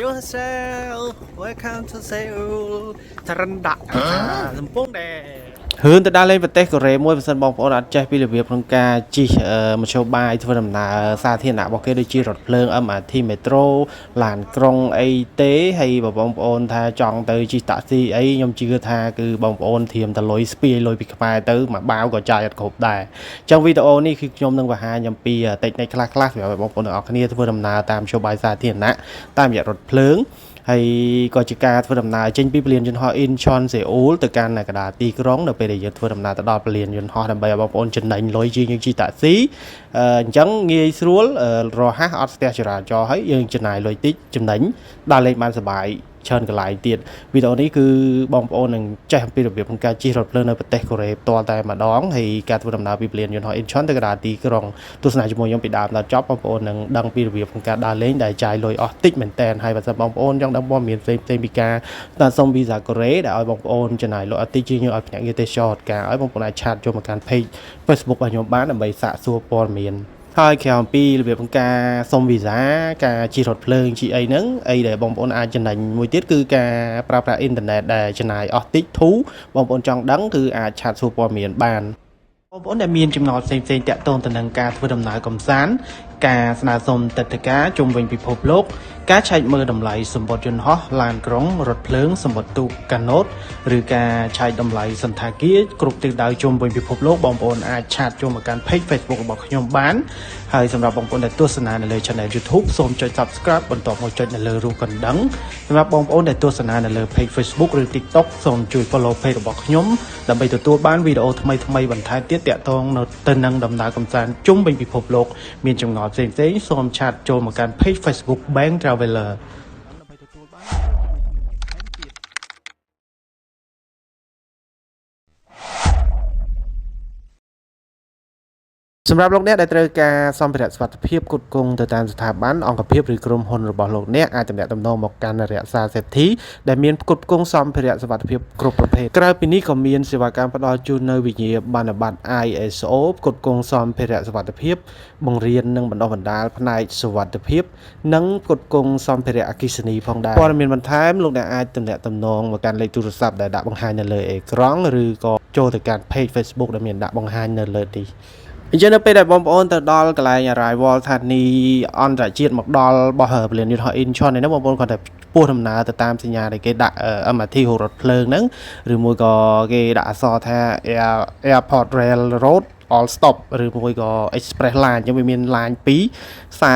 yourself welcome to Seoul ចរិនដាក់សំពងដែរហ៊ឿនទៅដល់លេងប្រទេសកូរ៉េមួយបើសិនបងប្អូនអត់ចេះពីរបៀបក្នុងការជិះមធ្យោបាយធ្វើដំណើរសាធារណៈរបស់គេដូចជារថភ្លើង MRT Metro ឡានក្រុងអីទេហើយបងប្អូនថាចង់ទៅជិះតាក់ស៊ីអីខ្ញុំជឿថាគឺបងប្អូនធៀមតលុយស្ពាយលុយពីខ្មែរទៅមួយបាវក៏ចាយអត់គ្រប់ដែរអញ្ចឹងវីដេអូនេះគឺខ្ញុំនឹងបង្ហាញអំពីtechniqueខ្លះៗសម្រាប់បងប្អូនទាំងអស់គ្នាធ្វើដំណើរតាមមធ្យោបាយសាធារណៈតាមរយៈរថភ្លើងហើយក៏ជាការធ្វើដំណើរចេញពីពលានយន្តហោះ Incheon សេអ៊ូលទៅកាន់កណ្ដាលទីក្រុងនៅពេលដែលយើងធ្វើដំណើរទៅដល់ពលានយន្តហោះដើម្បីឲ្យបងប្អូនចំណេញលុយជាងយើងជិះតាក់ស៊ីអញ្ចឹងងាយស្រួលរហ័សអត់ស្ទះចរាចរណ៍ហើយយើងចំណាយលុយតិចចំណេញដើរលេងបានសប្បាយច្រើនកន្លែងទៀតវីដេអូនេះគឺបងប្អូននឹងចេះអំពីរបៀបក្នុងការជិះរថភ្លើងនៅប្រទេសកូរ៉េផ្ទាល់តែម្ដងហើយការធ្វើដំណើរពីពលានយន្តហោះ Incheon ទៅកណ្ដាលទីក្រុងទស្សនាជាមួយខ្ញុំពីដើមដល់ចប់បងប្អូននឹងដឹងពីរបៀបក្នុងការដើរលេងដែលចាយលុយអស់តិចមែនតើហើយបើសិនបងប្អូនចង់ដឹងព័ត៌មានផ្សេងៗពីការស្នើសុំវីសាកូរ៉េដែលឲ្យបងប្អូនចំណាយលុយអត់តិចជាងយើងឲ្យភ្នាក់ងារទេសចរណ៍ការឲ្យបងប្អូនអាចឆាតចូលមកកាន់ page Facebook របស់ខ្ញុំបានដើម្បីសាកសួរព័ត៌មានហើយក្រៅអំពីរបៀបក្នុងការសុំវីសាការជិះរថភ្លើងជិះអីហ្នឹងអីដែលបងប្អូនអាចចំណេញមួយទៀតគឺការប្រើប្រាស់អ៊ីនធឺណិតដែលចំណាយអស់តិចធូរបងប្អូនចង់ដឹងគឺអាចឆាតសួរព័ត៌មានបានបងប្អូនដែលមានចម្ងល់ផ្សេងៗតាក់ទងទៅនឹងការធ្វើដំណើរកម្សាន្តការស្នើសុំទិដ្ឋាការជុំវិញពិភពលោកការឆែកមើលតម្លៃសម្បត្តិយន្តហោះឡានក្រុងរថភ្លើងសម្បត្តិទូកកាណូតឬការឆែកតម្លៃសន្តាគារគ្រប់ទិសដៅជុំវិញពិភពលោកបងប្អូនអាចឆាតចូលមកកាន់ page Facebook របស់ខ្ញុំបានហើយសម្រាប់បងប្អូនដែលទស្សនានៅលើ Channel YouTube សូមចុច Subscribe បន្ទាប់មកចុចនៅលើរូបកណ្ដឹងសម្រាប់បងប្អូនដែលទស្សនានៅលើ page Facebook ឬ TikTok សូមជួយ follow page របស់ខ្ញុំដើម្បីទទួលបានវីដេអូថ្មីៗបន្ថែមទៀតទាក់ទងទៅនឹងដំណើរកម្សាន្តជុំវិញពិភពលោកមានចម្ងល់ផ្សេងៗសូមឆាតចូលមកកាន់ page Facebook Bank Travelerសម្រាប់លោកអ្នកដែលត្រូវការសម្ភារៈសុវត្ថិភាពគុតគង់ទៅតាមស្ថាប័នអង្គភាពឬក្រុមហ៊ុនរបស់លោកអ្នកអាចទំនាក់ទំនងមកកាន់រក្សាសេដ្ឋីដែលមានគុតគង់សម្ភារៈសុវត្ថិភាពគ្រប់ប្រភេទក្រៅពីនេះក៏មានសេវាកម្មផ្ដល់ជូននៅវិញ្ញាបនបត្រ ISO គុតគង់សម្ភារៈសុវត្ថិភាពបង្រៀននិងបណ្ដុះបណ្ដាលផ្នែកសុវត្ថិភាពនិងគុតគង់សម្ភារៈអគ្គិសនីផងដែរព័ត៌មានបន្ថែមលោកអ្នកអាចទំនាក់ទំនងមកកាន់លេខទូរស័ព្ទដែលដាក់បង្ហាញនៅលើអេក្រង់ឬក៏ចូលទៅកាន់ page Facebook ដែលមានដាក់បង្ហាញនៅលើនេះអញ្ចឹងនៅពេលដែលបងប្អូនទៅដល់កន្លែង Arrival ស្ថានីយ៍អន្តរជាតិមកដល់របស់ពលានយន្តហោះ Incheon នេះបងប្អូនគាត់តែពោះដំណើរទៅតាមសញ្ញាដែលគេដាក់ MRT រថភ្លើងហ្នឹងឬមួយក៏គេដាក់អក្សរថា Airport Rail Road All Stop ឬមួយក៏ Express Line អញ្ចឹងវាមាន line 2ខ្សែ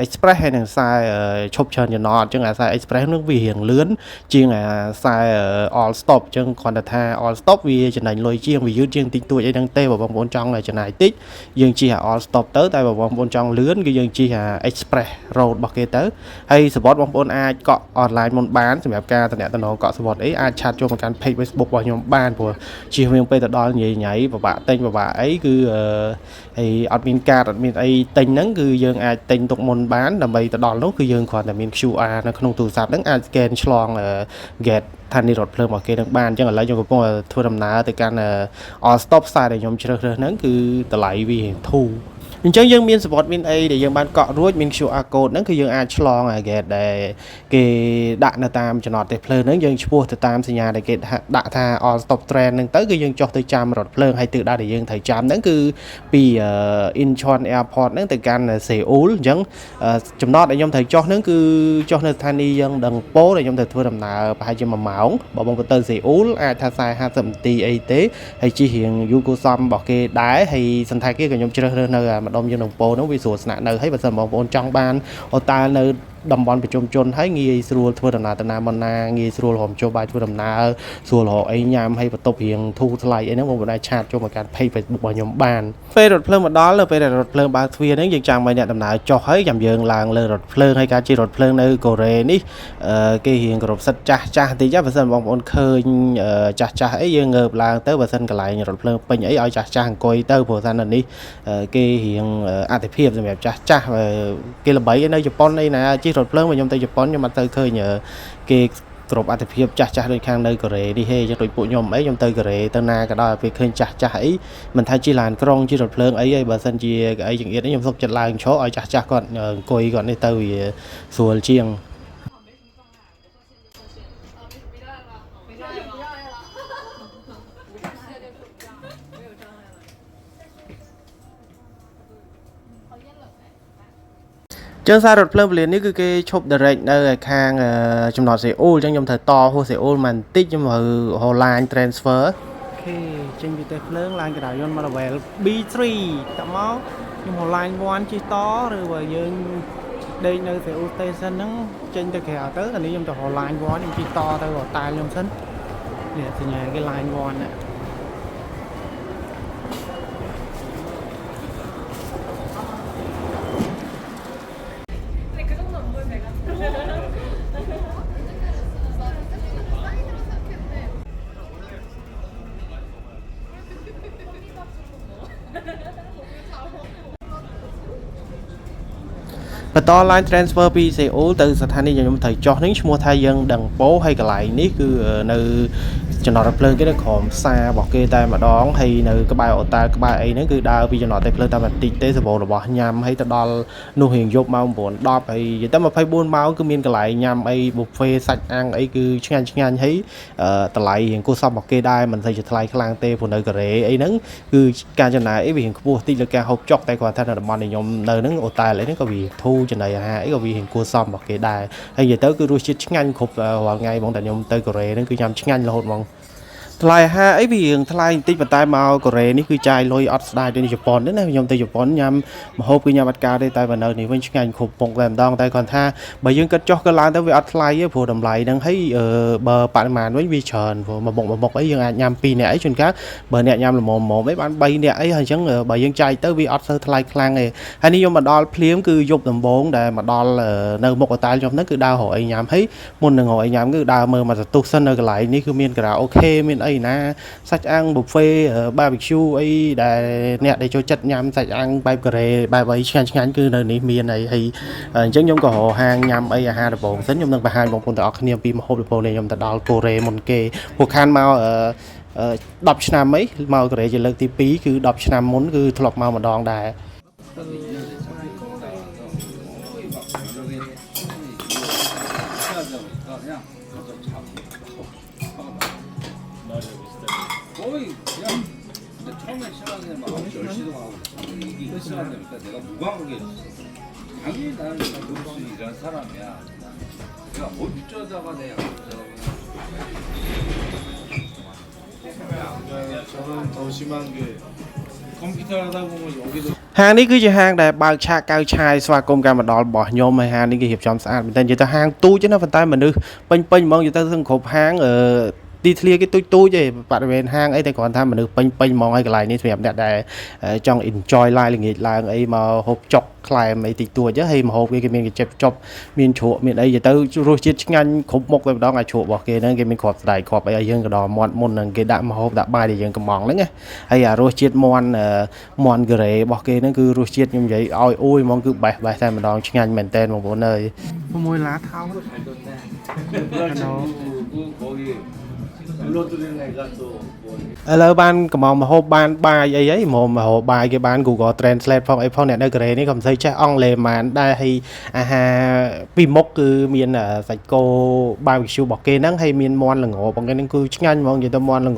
Express ហើយនិងខ្សែឈប់ច្រើនចំណតអញ្ចឹងអាខ្សែ Express នឹងវារៀងលឿនជាងអាខ្សែ All Stop អញ្ចឹងគ្រាន់តែថា All Stop វាចំណេញលុយជាងវាយឺតជាងតិចតួចអីហ្នឹងទេបើបងប្អូនចង់ចំណាយតិចយើងជិះអា All Stop ទៅតែបើបងប្អូនចង់លឿនគឺយើងជិះអា Express Road របស់គេទៅហើយសបុតបងប្អូនអាចកក់ online មុនបានសម្រាប់ការតំណតំណងកក់សបុតអីអាចឆាតចូលមកកាន់ page Facebook របស់ខ្ញុំបានព្រោះជិះវិញពេលទៅដល់ញ៉ៃពិបាកទិញពិបាកអីគឺហើយអត់មានកាតអត់មានអីទិញហ្នឹងគឺយើងអាចទិញទុកមុនបានដើម្បីទៅដល់នោះគឺយើងគ្រាន់តែមាន QR នៅក្នុងទូរស័ព្ទហ្នឹងអាច scan ឆ្លង gate ឋានីរថភ្លើងរបស់គេនឹងបានអញ្ចឹងឥឡូវខ្ញុំកំពុងធ្វើដំណើរទៅកាន់ All Stop ខ្សែដែលខ្ញុំជ្រើសរើសហ្នឹងគឺតម្លៃវាធូរអញ្ចឹងយើងមានសបុតមានអីដែលយើងបានកក់រួចមាន QR code ហ្នឹងគឺយើងអាចឆ្លង gate ដែលគេដាក់នៅតាមចំណតទេសភ្លើងហ្នឹងយើងឈ្មោះទៅតាមសញ្ញាដែលគេដាក់ថា All Stop Train ហ្នឹងទៅគឺយើងចុះទៅចាំរថភ្លើងហើយទិសដៅដែលយើងត្រូវចាំហ្នឹងគឺពី Incheon Airport ហ្នឹងទៅកាន់សេអ៊ូលអញ្ចឹងចំណតដែលខ្ញុំត្រូវចុះហ្នឹងគឺចុះនៅស្ថានីយ៍យើងដឹងពោដែលខ្ញុំត្រូវធ្វើដំណើរប្រហែលជា1ម៉ោងបើបងទៅសេអ៊ូលអាចថា40 នាទីអីទេហើយជិះរៀងយូរគួរសមរបស់គេដែរហើយសន្តាគារក៏ខ្ញុំជ្រើសរើសនៅម្ដុំយើងនឹងពោនោះវាស្រួលស្នាក់នៅហើយបើសិនបងប្អូនចង់បានអូតានៅតំបន់ប្រជុំជនហើយងាយស្រួលធ្វើដំណើរទៅណាមកណាងាយស្រួលរំជោបាយធ្វើដំណើរស្រួលរកអីញ៉ាំហើយបន្ទប់រៀងធូរថ្លៃអីហ្នឹងបងប្អូនអាចឆាតចូលមកកាន់ page Facebook របស់ខ្ញុំបានពេលរថភ្លើងមកដល់នៅពេលដែលរថភ្លើងបើកទ្វារហ្នឹងយើងចាំឲ្យអ្នកដំណើរចុះហើយចាំយើងឡើងលើរថភ្លើងហើយការជិះរថភ្លើងនៅកូរ៉េនេះគេរៀងគោរពសិទ្ធិចាស់តិចបើសិនបងប្អូនឃើញចាស់អីយើងងើបឡើងទៅបើសិនកន្លែងរថភ្លើងពេញអីឲ្យចាស់អង្គុយទៅព្រោះថានៅនេះគេរៀងអតិភិបសម្រាប់ចាស់គេល្បីនៅជប៉ុនអីណាជិះរថភ្លើងខ្ញុំទៅជប៉ុនខ្ញុំអត់ទៅឃើញគេគ្រប់អតិភិបចាស់ដូចខាងនៅកូរ៉េនេះទេចឹងដូចពួកខ្ញុំអីខ្ញុំទៅកូរ៉េទៅណាក៏ដោយពេលឃើញចាស់អីមិនថាជិះឡានក្រុងជិះរថភ្លើងអីបើសិនជាអីចង្អៀតខ្ញុំសុកចិត្តឡើងឈរឲ្យចាស់គាត់អង្គុយគាត់នេះទៅវាស្រួលជាង Chân xa rột plơm liền ní cứ cái chụp direct nơi khang trong nó sẽ ô trong nhom thời to hồ sẽ ô màn tích nhưng mà hồ line transfer. Ok, trên bị tay plơm line cái đảo yon mà là về B3 tạm máu nhưng hồ line one chỉ to rồi và dương đây nơi sẽ ô station nó trên từ kẹo tới là nếu nhom hồ line one chỉ to thôi vào tai nhom sân. Nè thì nhà cái line one này. បន្ត line transfer ពី CO ទៅស្ថានីយ៍ខ្ញុំត្រូវចោះនេះឈ្មោះថាយើងដឹងពោហើយកន្លែងនេះគឺនៅចំណតរថភ្លើងគេនៅក្រោមផ្សាររបស់គេតែម្ដងហើយនៅក្បែរអូតាក្បែរអីហ្នឹងគឺដើរពីចំណតតែភ្លើងតែបន្តិចទេសម្បូររបស់ញ៉ាំហើយទៅដល់នោះរៀងយប់ម៉ោង 9 10 ហើយយទៅ24 ម៉ោងគឺមានកន្លែងញ៉ាំអី buffet សាច់អាំងអីគឺឆ្ងាញ់ហើយតម្លៃរៀងគួរសមរបស់គេដែរមិនសូវជាថ្លៃខ្លាំងទេព្រោះនៅកូរ៉េអីហ្នឹងគឺការចំណាយអីវារៀងខ្ពស់តិចលើការហូបចុកតែគាត់ថានៅតំបន់ខ្ញុំនៅហ្នឹងអូតែអីហ្នឹងក៏វាធូរចំណីអាហារអីក៏វារៀងគួរសមរបស់គេដែរហើយនិយាយទៅគឺរសជាតិឆ្ងាញ់គ្រប់រាល់ថ្ងៃហ្មងតែខ្ញុំទៅកូរ៉េហ្នឹងគឺញ៉ាំឆ្ងាញ់រហូតហ្មង ថ្លៃអាហារអីវារៀងថ្លៃបន្តិចប៉ុន្តែមកកូរ៉េនេះគឺចាយលុយអត់ស្ដាយដូចជប៉ុនទេណាខ្ញុំទៅជប៉ុនញ៉ាំម្ហូបគឺញ៉ាំអត់ការទេតែបើនៅនេះវិញឆ្ងាញ់គ្រប់ពុកតែម្ដងតែគាត់ថាបើយើងគិតចុះក៏ឡើងទៅវាអត់ថ្លៃទេព្រោះតម្លៃហ្នឹងហើយបើបរិមាណវិញវាច្រើនព្រោះមួយមុខអីយើងអាចញ៉ាំ2នាក់អីជួនកាលបើអ្នកញ៉ាំល្មមអីបាន3នាក់អីហើយអញ្ចឹងបើយើងចាយទៅវាអត់សូវថ្លៃខ្លាំងទេហើយនេះខ្ញុំមកដល់ភ្លាមគឺយប់ដំបូងដែលមកដល់នៅមុខអូតែលខ្ញុំហ្នឹងគឺដើររកអីញ៉ាំហើយមុននឹងរកអីញ៉ាំគឺដើរមើលមកសន្ទុះសិននៅកន្លែងនេះគឺមានការ៉ាអូខេមានអីណា សាច់អាំង buffet barbecue អីដែលអ្នកដែលចូលចិត្តញ៉ាំសាច់អាំងបែបកូរ៉េបែបអីឆ្ងាញ់គឺនៅនេះមានអីហើយអញ្ចឹងខ្ញុំក៏រកហាងញ៉ាំអីអាហារដំបូងសិនខ្ញុំនឹងបង្ហាញបងប្អូនទាំងអស់គ្នាពីម្ហូបដំបូងនេះខ្ញុំទៅដល់កូរ៉េមុនគេពួកខានមក10 ឆ្នាំអីមកកូរ៉េជាលើកទី 2 គឺ10 ឆ្នាំមុនគឺធ្លាប់មកម្ដងដែរ 거의 그냥 근데 처음에 시간에 막 10시도 가고 이게 시간 되니까 내가 무감하게 당연히 나는 그럴 수 이런 사람이야. 내가 어쩌다가 내 저는 더 심한 게 컴퓨터 하다 보면 여기도 ហាងនេះគឺជាហាងដែលបើកឆាកកៅឆាយស្វាគមន៍ការមកដល់របស់ខ្ញុំហើយហាងនេះគេរៀបចំស្អាតមែនតើនិយាយទៅហាងទូចណាប៉ុន្តែមនុស្សពេញហ្មងនិយាយទៅទាំងគ្រប់ហាងទីធ្លាគេទូចទេបរិវេណហាងអីតែគ្រាន់ថាមនុស្សពេញហ្មងហើយកន្លែងនេះសម្រាប់អ្នកដែលចង់ enjoy ឡាយល្ងាចឡើងអីមកហូបចុកខ្លែមអីតិចតួចហើយមកហូបគេមានគេចិត្តចប់មានជ្រក់មានអីទៅរសជាតិឆ្ងាញ់គ្រប់មុខតែម្ដងអាជ្រក់របស់គេហ្នឹងគេមានគ្រាប់ស្ដាយគ្រាប់អីឲ្យយើងក៏ដល់មាត់មុនហ្នឹងគេដាក់មកហូបដាក់បាយដែលយើងកំងហ្នឹងណាហើយអារសជាតិមាន់កូរ៉េរបស់គេហ្នឹងគឺរសជាតិខ្ញុំនិយាយឲ្យអួយហ្មងគឺបេះតែម្ដងឆ្ងាញ់មែនតើបងប្អូនអើយ6ឡាថោ 거기 눌러드리는 애가 또 ឥឡូវបានកំងមកហូបបានបាយអីហីមកហូបបាយគេបាន Google Translate ផងអីផងអ្នកនៅកូរ៉េនេះក៏មិនសូវចេះអង់គ្លេសបានដែរហើយអាហារពីមុខគឺមានសាច់គោ barbecue របស់គេហ្នឹងហើយមានមាន់ល្ងរបស់គេហ្នឹងគឺឆ្ងាញ់ហ្មងនិយាយទៅមាន់ល្ង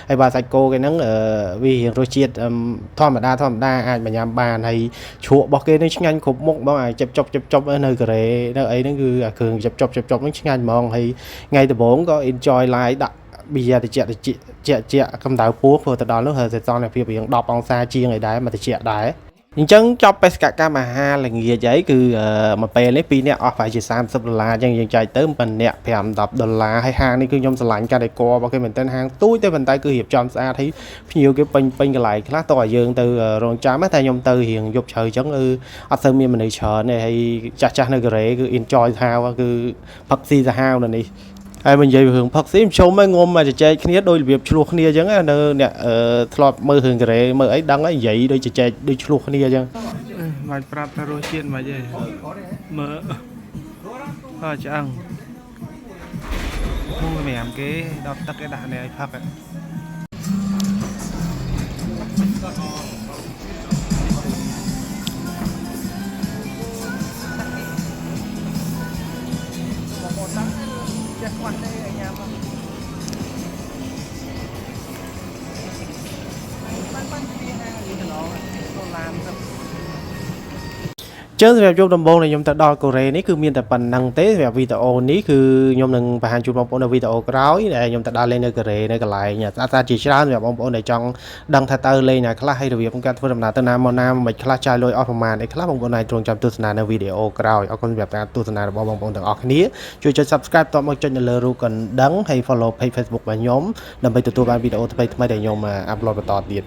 ហើយបើសាច់គោគេហ្នឹងវារសជាតិធម្មតាអាចមកញ៉ាំបានហើយជ្រក់របស់គេហ្នឹងឆ្ងាញ់គ្រប់មុខហ្មងអាចចប់នៅកូរ៉េនៅអីហ្នឹងគឺអាគ្រឿងចប់ហ្នឹងឆ្ងាញ់ហ្មងហើយថ្ងៃដំបូងក៏ enjoy live ដាក់ bây giờ thì chị cầm đào púa vừa từ đó lúc hơi sau này phía biển đọc ông xa chiên này đấy mà thì chị đấy nhưng chân cho PSK mà ha là nghề giấy cứ mà pe lấy pin nè phải chỉ $30 chẳng dừng chạy tới mình nè phèm đập $1 hay hàng này cứ nhom lạnh cho để co bao cái mình tên hàng túi tới mình tay cứ hiệp trong xa thấy nhiều cái pin cái lại khá to dương từ rồi trái mấy tay nhom từ hiện dục trời chống ở sân miền mình chờ này hay chắc nơi cái cứ enjoy thao cứ PUBG ra hao này ai mình dạy hưởng phật sĩ show mấy ngôn mà chạy kia đôi việc chuộc kia chứ nè thọp mơ hưởng cái mơ ấy đăng ấy vậy đôi chạy đôi chuộc kia chứ vài prap taro chiên mà vậy mỡ chẳng mua mềm cái đọt tắc cái đạn này phật ចឹងសម្រាប់ជួបដំបូងនៃខ្ញុំទៅដល់កូរ៉េនេះគឺមានតែប៉ុណ្្នឹងទេសម្រាប់វីដេអូនេះគឺខ្ញុំនឹងបង្ហាញជូនបងប្អូននៅវីដេអូក្រោយដែលខ្ញុំទៅដល់លេងនៅកូរ៉េនៅកន្លែងស្អាតៗជាច្រើនសម្រាប់បងប្អូនដែលចង់ដឹងថាទៅលេងណាខ្លះហើយរបៀបការធ្វើដំណើរទៅណាមកណាមិនខ្លះចាយលុយអស់ប្រមាណអីខ្លះបងប្អូនអាចទ្រង់ចាំទស្សនានៅវីដេអូក្រោយអរគុណសម្រាប់ការទស្សនារបស់បងប្អូនទាំងអស់គ្នាជួយចុច Subscribe តបមកចុចនៅលើរូបកណ្ដឹងហើយ Follow Page Facebook របស់ខ្ញុំដើម្បីទទួលបានវីដេអូថ្មីៗដែលខ្ញុំអាប់ឡូតបន្តទៀត